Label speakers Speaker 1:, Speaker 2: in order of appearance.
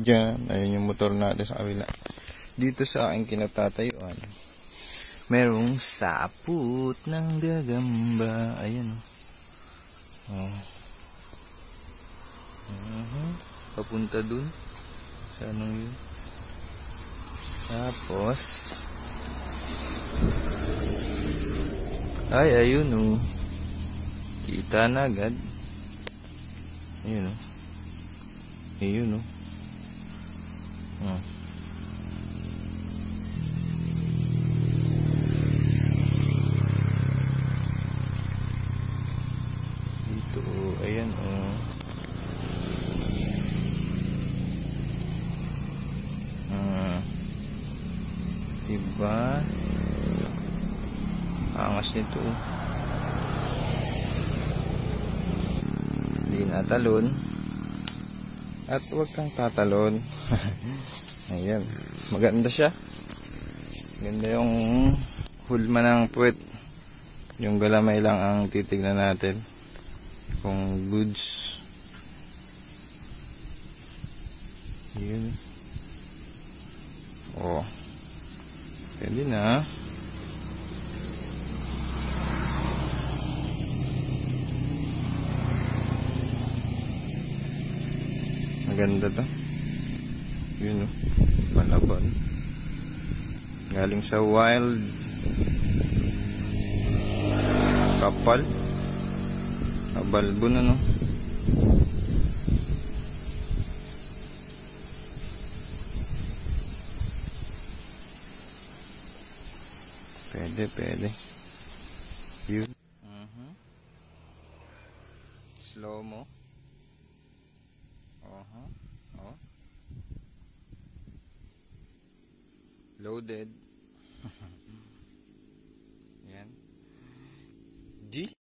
Speaker 1: Diyan, ayun yung motor natin sa kabila. Dito sa aking kinatatayuan, merong saput ng gagamba. Ayun. Oh. Papunta dun. Sa anong yun? Tapos, ay, ayun oh. Kita na agad. Ayun oh. Ayun oh. Dito oh. Ayan oh. Diba? Angas nito oh. Hindi natalon. At huwag kang tatalon. Ayan. Maganda siya. Ganda yung hulma ng puwet. Yung galamay lang ang titignan natin. Kung goods. Ayan. Oh. Pwede na. Maganda to. Yun oh. Palaban. Galing sa wild. Kapal. Kabalbon ano. Pwede. Yun. Slow mo. Oh. Loaded.